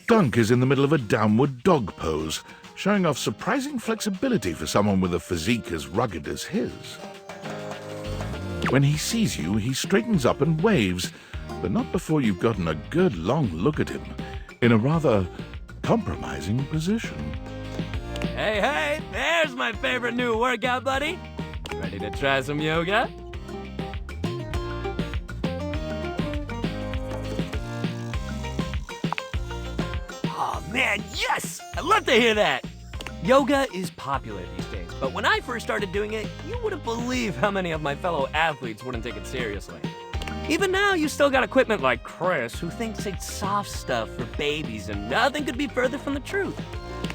Dunk is in the middle of a downward dog pose, showing off surprising flexibility for someone with a physique as rugged as his. When he sees you, he straightens up and waves, but not before you've gotten a good long look at him, in a rather compromising position. Hey, hey, there's my favorite new workout buddy. Ready to try some yoga? Oh man, yes! I'd love to hear that! Yoga is popular these days, but when I first started doing it, you wouldn't believe how many of my fellow athletes wouldn't take it seriously. Even now, you still got equipment like Chris, who thinks it's soft stuff for babies, and nothing could be further from the truth.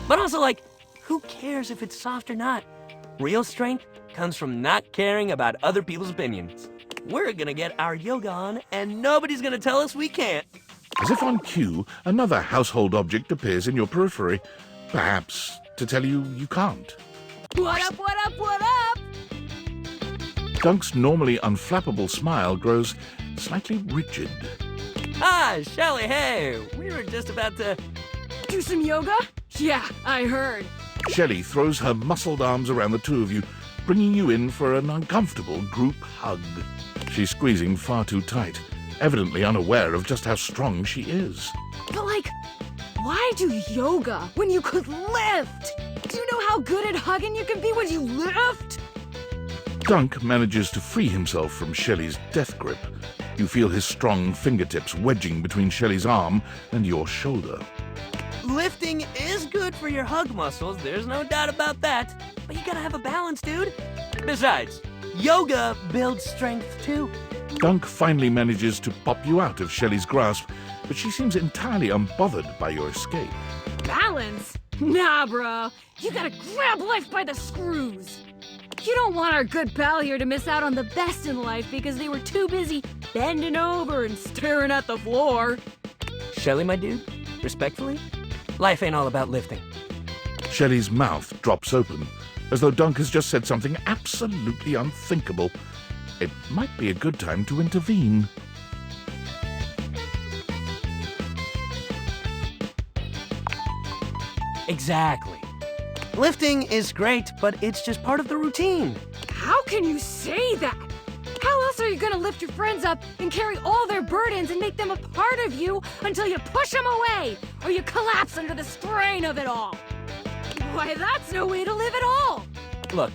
But also, like, who cares if it's soft or not? Real strength comes from not caring about other people's opinions. We're gonna get our yoga on, and nobody's gonna tell us we can't. As if on cue, another household object appears in your periphery, perhaps to tell you you can't. What up, what up, what up? Dunk's normally unflappable smile grows slightly rigid. Ah, Shelly, hey, we were just about to... Do some yoga? Yeah, I heard. Shelley throws her muscled arms around the two of you, bringing you in for an uncomfortable group hug. She's squeezing far too tight, evidently unaware of just how strong she is. But like, why do yoga when you could lift? Do you know how good at hugging you can be when you lift? Dunk manages to free himself from Shelley's death grip. You feel his strong fingertips wedging between Shelley's arm and your shoulder. Lifting is good for your hug muscles, there's no doubt about that. But you gotta have a balance, dude. Besides, yoga builds strength too. Dunk finally manages to pop you out of Shelley's grasp, but she seems entirely unbothered by your escape. Balance? Nah, bro. You gotta grab life by the screws. You don't want our good pal here to miss out on the best in life because they were too busy bending over and staring at the floor. Shelly, my dude, respectfully, life ain't all about lifting. Shelley's mouth drops open, as though Dunk has just said something absolutely unthinkable. It might be a good time to intervene. Exactly. Lifting is great, but it's just part of the routine. How can you say that? How else are you gonna lift your friends up and carry all their burdens and make them a part of you until you push them away or you collapse under the strain of it all? Why, that's no way to live at all. Look,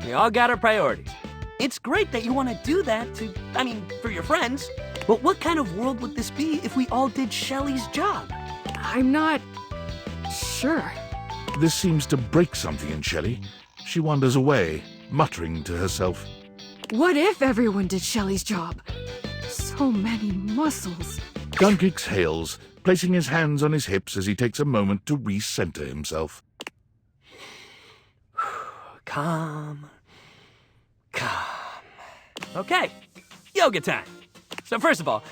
we all got our priorities. It's great that you want to do that for your friends. But what kind of world would this be if we all did Shelly's job? I'm not sure. This seems to break something in Shelley. She wanders away, muttering to herself. What if everyone did Shelly's job? So many muscles. Dunk exhales, placing his hands on his hips as he takes a moment to recenter himself. Calm. Okay, yoga time. So first of all,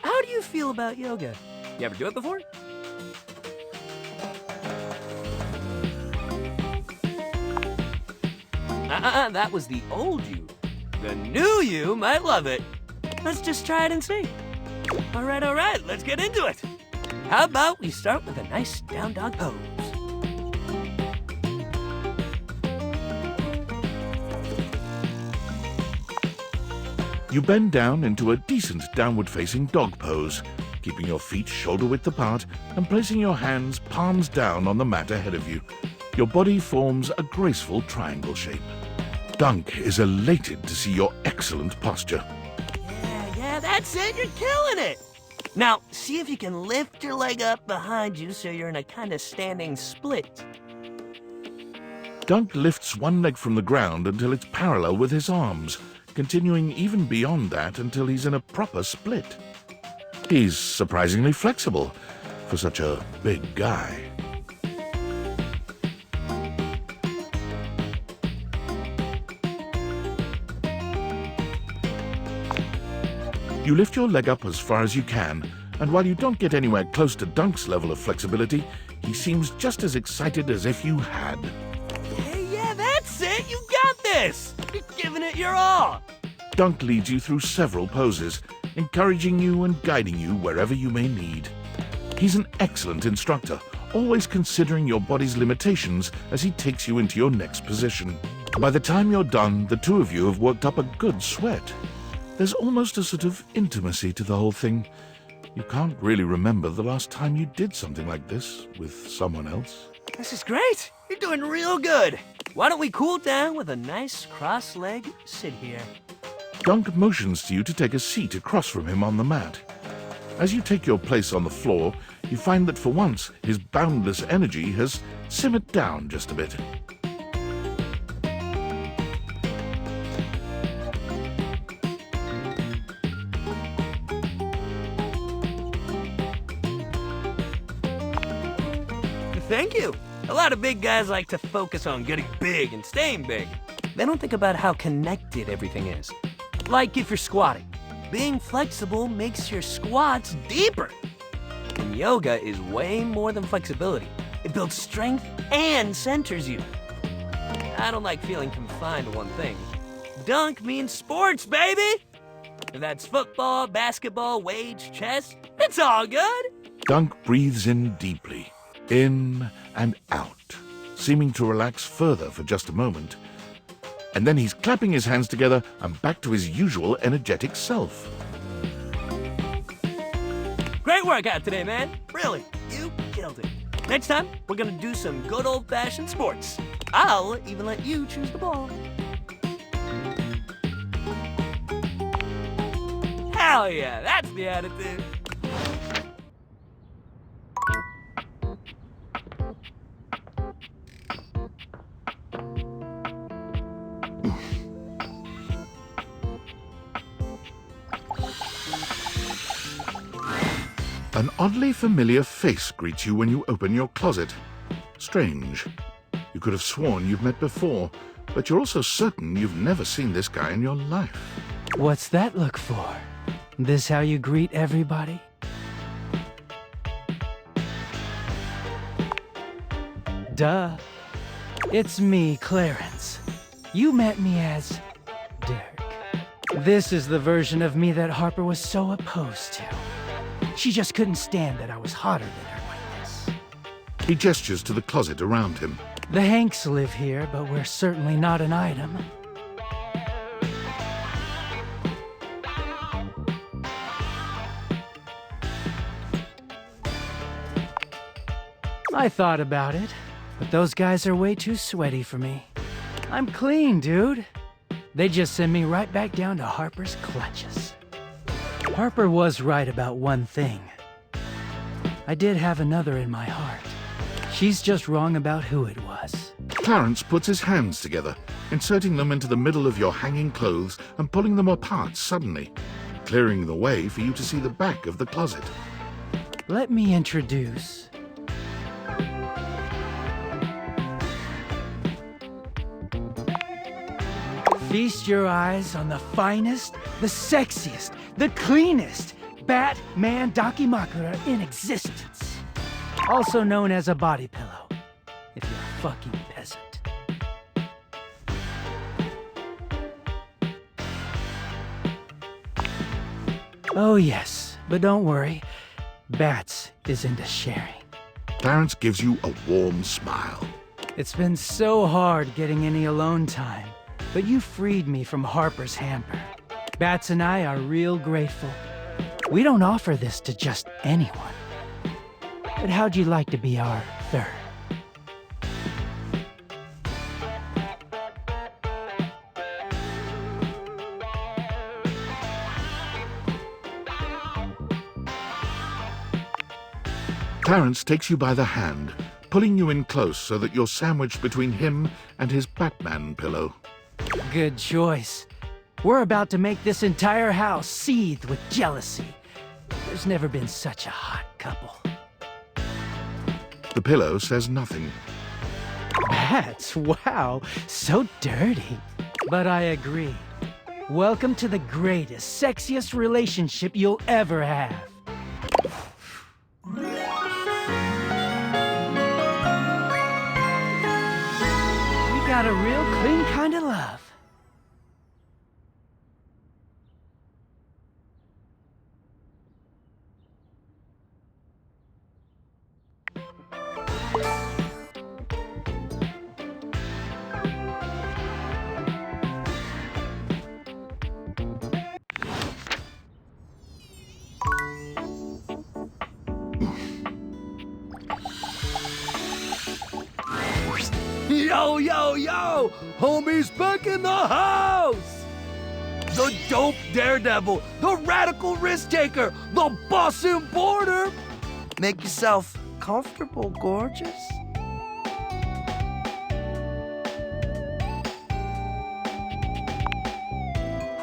how do you feel about yoga? You ever do it before? That was the old you. The new you might love it. Let's just try it and see. All right, let's get into it. How about we start with a nice down dog pose? You bend down into a decent downward-facing dog pose, keeping your feet shoulder-width apart and placing your hands palms down on the mat ahead of you. Your body forms a graceful triangle shape. Dunk is elated to see your excellent posture. Yeah, that's it. You're killing it. Now, see if you can lift your leg up behind you so you're in a kind of standing split. Dunk lifts one leg from the ground until it's parallel with his arms, continuing even beyond that until he's in a proper split. He's surprisingly flexible for such a big guy. You lift your leg up as far as you can, and while you don't get anywhere close to Dunk's level of flexibility, he seems just as excited as if you had. Yeah, that's it. You got this! You're giving it your all! Dunk leads you through several poses, encouraging you and guiding you wherever you may need. He's an excellent instructor, always considering your body's limitations as he takes you into your next position. By the time you're done, the two of you have worked up a good sweat. There's almost a sort of intimacy to the whole thing. You can't really remember the last time you did something like this with someone else. This is great! You're doing real good! Why don't we cool down with a nice cross-leg sit here? Dunk motions to you to take a seat across from him on the mat. As you take your place on the floor, you find that for once his boundless energy has simmered down just a bit. Thank you! A lot of big guys like to focus on getting big and staying big. They don't think about how connected everything is. Like if you're squatting. Being flexible makes your squats deeper. And yoga is way more than flexibility. It builds strength and centers you. I don't like feeling confined to one thing. Dunk means sports, baby! If that's football, basketball, weights, chess, it's all good! Dunk breathes in deeply, in and out, seeming to relax further for just a moment. And then he's clapping his hands together and back to his usual energetic self. Great workout today, man. Really, you killed it. Next time, we're gonna do some good old-fashioned sports. I'll even let you choose the ball. Hell yeah, that's the attitude. An oddly familiar face greets you when you open your closet. Strange. You could have sworn you've met before, but you're also certain you've never seen this guy in your life. What's that look for? This how you greet everybody? Duh. It's me, Clarence. You met me as Dirk. This is the version of me that Harper was so opposed to. She just couldn't stand that I was hotter than her like this. He gestures to the closet around him. The Hanks live here, but we're certainly not an item. I thought about it, but those guys are way too sweaty for me. I'm clean, dude. They just send me right back down to Harper's clutches. Harper was right about one thing. I did have another in my heart. She's just wrong about who it was. Clarence puts his hands together, inserting them into the middle of your hanging clothes and pulling them apart suddenly, clearing the way for you to see the back of the closet. Let me introduce... Feast your eyes on the finest, the sexiest, the cleanest Batman Dakimakura in existence. Also known as a body pillow, if you're a fucking peasant. Oh yes, but don't worry, Bats is into sharing. Clarence gives you a warm smile. It's been so hard getting any alone time, but you freed me from Harper's hamper. Bats and I are real grateful. We don't offer this to just anyone. But how'd you like to be our third? Clarence takes you by the hand, pulling you in close so that you're sandwiched between him and his Batman pillow. Good choice. We're about to make this entire house seethe with jealousy. There's never been such a hot couple. The pillow says nothing. Bats, wow, so dirty. But I agree. Welcome to the greatest, sexiest relationship you'll ever have. We got a real clean kind of love. Yo, yo, yo! Homie's back in the house! The dope daredevil, the radical risk taker, the boss border. Make yourself comfortable, gorgeous.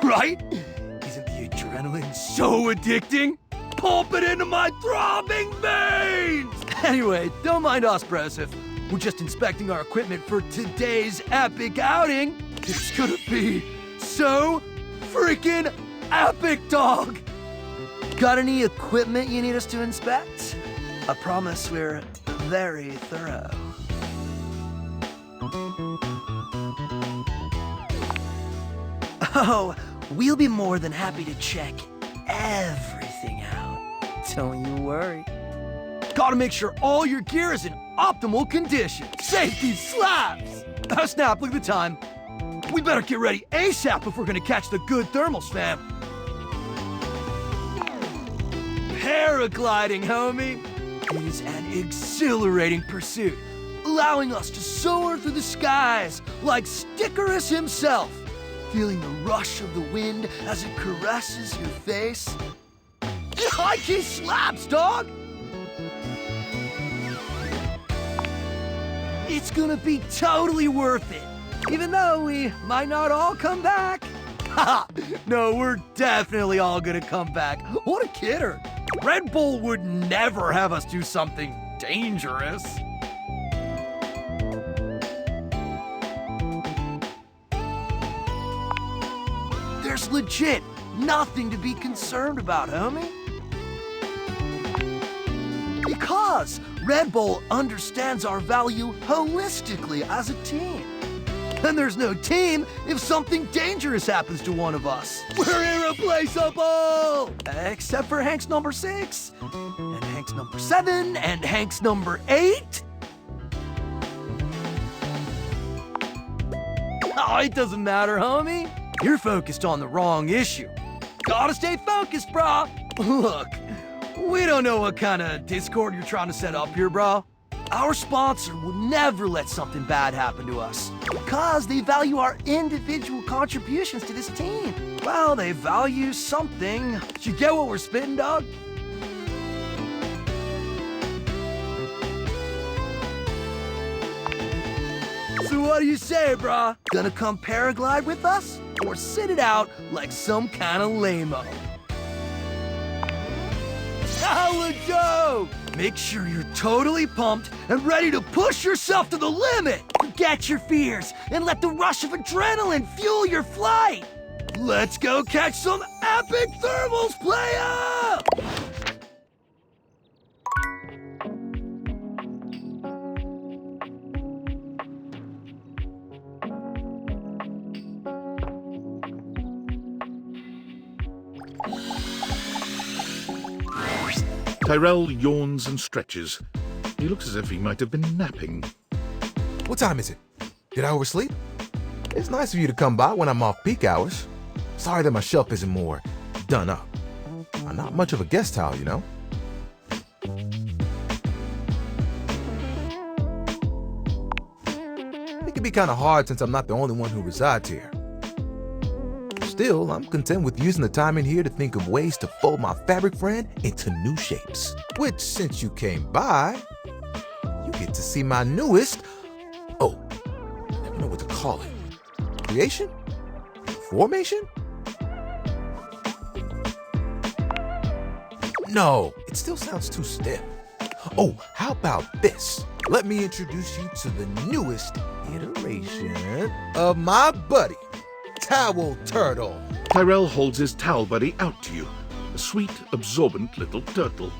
Right? Isn't the adrenaline so addicting? Pump it into my throbbing veins! Anyway, don't mind us, Broseph. We're just inspecting our equipment for today's epic outing. It's gonna be so freaking epic, dog! Got any equipment you need us to inspect? I promise we're very thorough. Oh, we'll be more than happy to check everything out. Don't you worry. Gotta make sure all your gear is in optimal condition. Safety slaps! Oh snap, look at the time. We better get ready ASAP if we're gonna catch the good thermals, fam. Paragliding, homie. It is an exhilarating pursuit, allowing us to soar through the skies like Stickerus himself, feeling the rush of the wind as it caresses your face. Like he slaps, dog! It's gonna be totally worth it, even though we might not all come back. Haha, no, we're definitely all gonna come back. What a kidder. Red Bull would never have us do something dangerous. There's legit nothing to be concerned about, homie. Because Red Bull understands our value holistically as a team. And there's no team if something dangerous happens to one of us. We're irreplaceable! Except for Hank's number 6, and Hank's number 7, and Hank's number 8. Oh, it doesn't matter, homie. You're focused on the wrong issue. Gotta stay focused, brah. Look, we don't know what kind of Discord you're trying to set up here, bro. Our sponsor would never let something bad happen to us because they value our individual contributions to this team. Well, they value something. You get what we're spitting, dog? So what do you say, brah? Gonna come paraglide with us? Or sit it out like some kind of lame-o? Hella dope! Make sure you're totally pumped and ready to push yourself to the limit! Forget your fears and let the rush of adrenaline fuel your flight! Let's go catch some epic thermals, playa! Tyrell yawns and stretches. He looks as if he might have been napping. What time is it? Did I oversleep? It's nice of you to come by when I'm off peak hours. Sorry that my shelf isn't more done up. I'm not much of a guest towel, you know? It can be kind of hard since I'm not the only one who resides here. Still, I'm content with using the time in here to think of ways to fold my fabric friend into new shapes. Which, since you came by, you get to see my newest, oh, I never know what to call it. Creation? Formation? No, it still sounds too stiff. Oh, how about this? Let me introduce you to the newest iteration of my buddy, Towel Turtle. Tyrell holds his towel buddy out to you, a sweet, absorbent little turtle.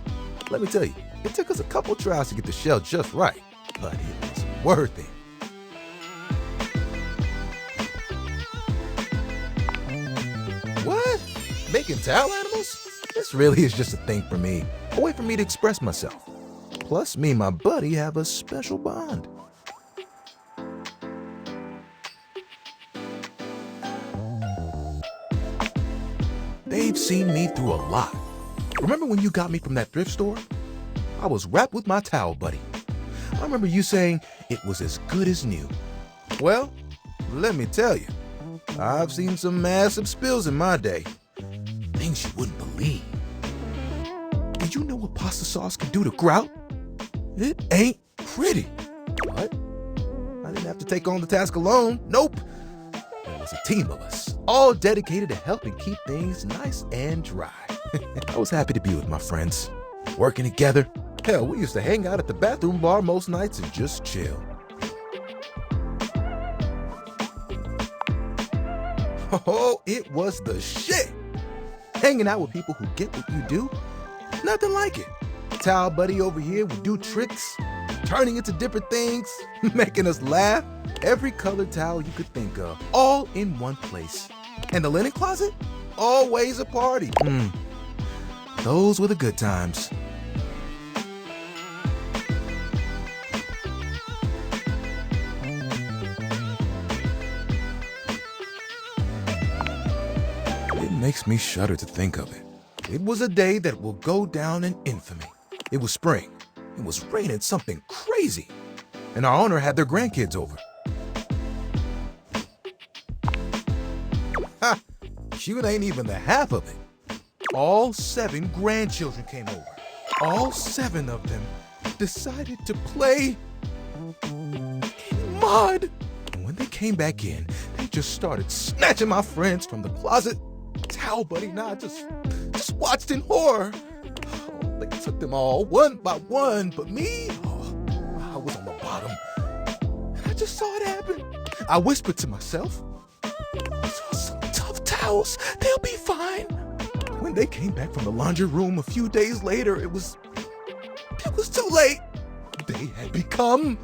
Let me tell you, it took us a couple tries to get the shell just right, but it was worth it. making towel animals? This really is just a thing for me, a way for me to express myself. Plus, me and my buddy have a special bond. They've seen me through a lot. Remember when you got me from that thrift store? I was wrapped with my towel, buddy. I remember you saying it was as good as new. Well, let me tell you, I've seen some massive spills in my day. Things you wouldn't believe. Did you know what pasta sauce can do to grout? It ain't pretty. But I didn't have to take on the task alone. Nope. There was a team of us, all dedicated to helping keep things nice and dry. I was happy to be with my friends, working together. Hell, we used to hang out at the bathroom bar most nights and just chill. Oh, it was the shit. Hanging out with people who get what you do, nothing like it. Towel buddy over here would do tricks, turning into different things, making us laugh. Every colored towel you could think of, all in one place. And the linen closet? Always a party. Those were the good times. It makes me shudder to think of it. It was a day that will go down in infamy. It was spring. It was raining something crazy. And our owner had their grandkids over. Ha! Shoot, ain't even the half of it. All 7 grandchildren came over. All 7 of them decided to play in mud. And when they came back in, they just started snatching my friends from the closet. Towel buddy and I just watched in horror. Oh, they took them all one by one, but me, I was on the bottom. And I just saw it happen. I whispered to myself, "These are some tough towels. They'll be fine." When they came back from the laundry room a few days later, it was too late. They had become...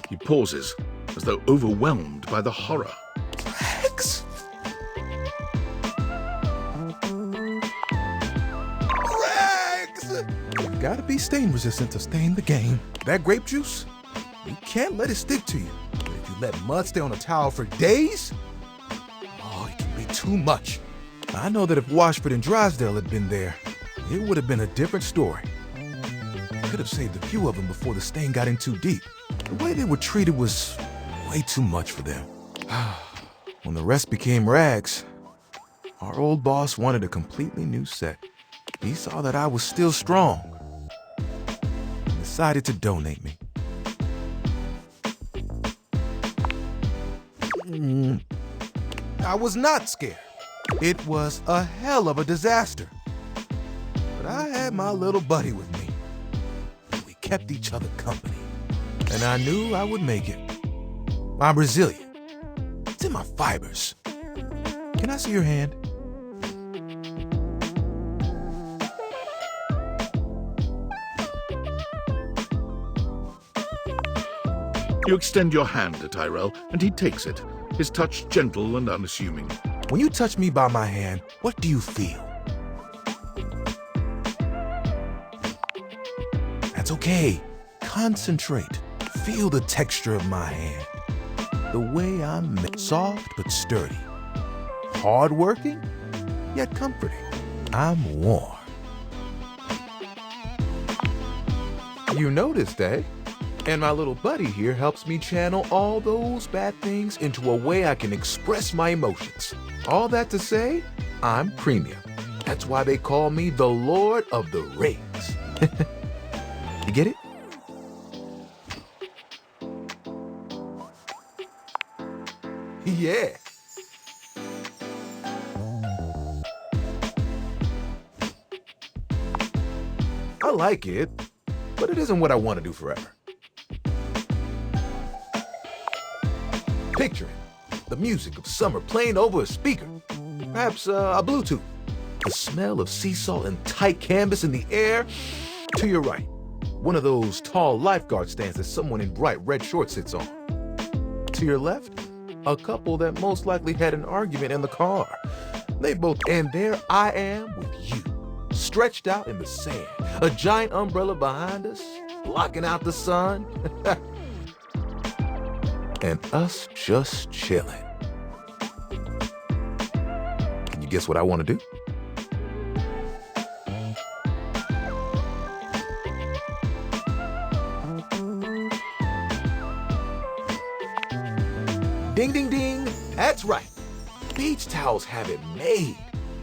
He pauses, as though overwhelmed by the horror. Rags. Rags! You gotta be stain resistant to stay in the game. That grape juice, you can't let it stick to you. But if you let mud stay on a towel for days, oh, it can be too much. I know that if Washford and Drysdale had been there, it would have been a different story. Could have saved a few of them before the stain got in too deep. The way they were treated was way too much for them. When the rest became rags, our old boss wanted a completely new set. He saw that I was still strong and decided to donate me. I was not scared. It was a hell of a disaster. But I had my little buddy with me. We kept each other company. And I knew I would make it. I'm resilient. It's in my fibers. Can I see your hand? You extend your hand to Tyrell, and he takes it, his touch gentle and unassuming. When you touch me by my hand, what do you feel? That's okay. Concentrate. Feel the texture of my hand. The way I'm made. Soft but sturdy. Hard-working, yet comforting. I'm warm. You noticed, eh? And my little buddy here helps me channel all those bad things into a way I can express my emotions. All that to say, I'm premium. That's why they call me the Lord of the Rings. You get it? Yeah. I like it, but it isn't what I want to do forever. Picture it, the music of summer playing over a speaker, perhaps a Bluetooth. The smell of sea salt and tight canvas in the air. To your right, one of those tall lifeguard stands that someone in bright red shorts sits on. To your left, a couple that most likely had an argument in the car. And there I am with you, stretched out in the sand, a giant umbrella behind us, blocking out the sun, and us just chilling. Can you guess what I want to do? Ding, ding, ding. That's right. Beach towels have it made.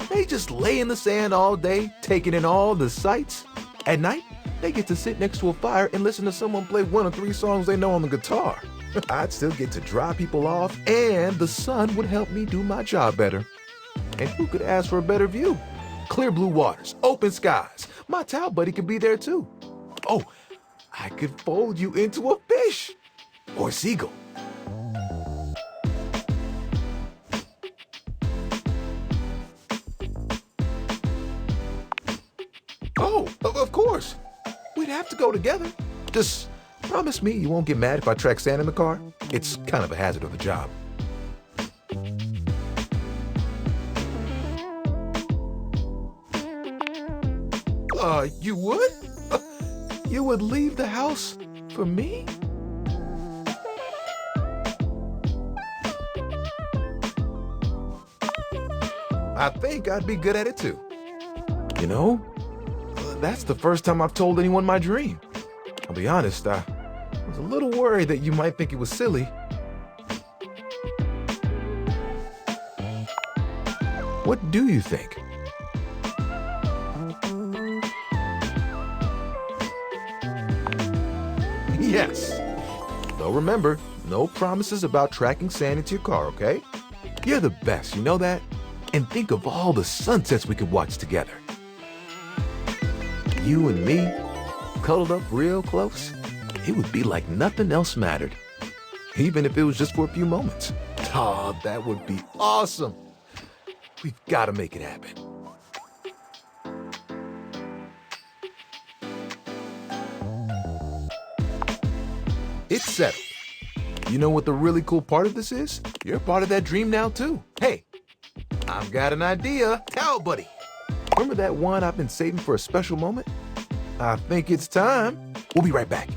They just lay in the sand all day, taking in all the sights. At night, they get to sit next to a fire and listen to someone play 1 or 3 songs they know on the guitar. I'd still get to dry people off, and the sun would help me do my job better. And who could ask for a better view? Clear blue waters, open skies. My towel buddy could be there too. Oh, I could fold you into a fish or a seagull. Oh, of course. We'd have to go together. Just promise me you won't get mad if I track sand in the car. It's kind of a hazard of the job. You would? You would leave the house for me? I think I'd be good at it too. You know, that's the first time I've told anyone my dream. I'll be honest, I was a little worried that you might think it was silly. What do you think? Yes. Though remember, no promises about tracking sand into your car, okay? You're the best, you know that? And think of all the sunsets we could watch together. You and me, cuddled up real close, it would be like nothing else mattered. Even if it was just for a few moments. Oh, that would be awesome. We've got to make it happen. It's settled. You know what the really cool part of this is? You're part of that dream now too. Hey, I've got an idea. Towel buddy. Remember that one I've been saving for a special moment? I think it's time. We'll be right back.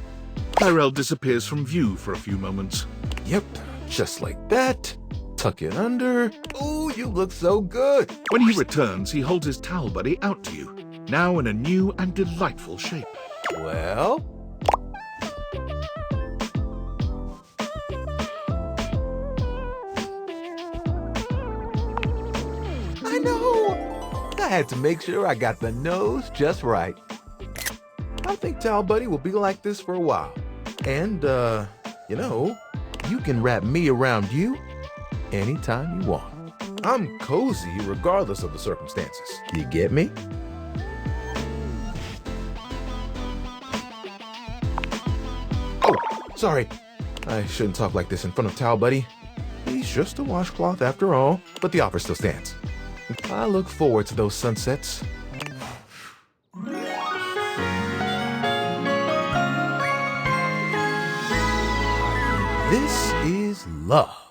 Tyrell disappears from view for a few moments. Yep, just like that. Tuck it under. Ooh, you look so good. When he returns, he holds his towel buddy out to you, now in a new and delightful shape. Well, I know. I had to make sure I got the nose just right. I think Towel Buddy will be like this for a while. And, you know, you can wrap me around you anytime you want. I'm cozy regardless of the circumstances. You get me? Oh, sorry. I shouldn't talk like this in front of Towel Buddy. He's just a washcloth after all, but the offer still stands. I look forward to those sunsets. This is love.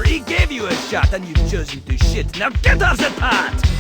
He gave you a shot and you chose to do shit. Now get off the pot!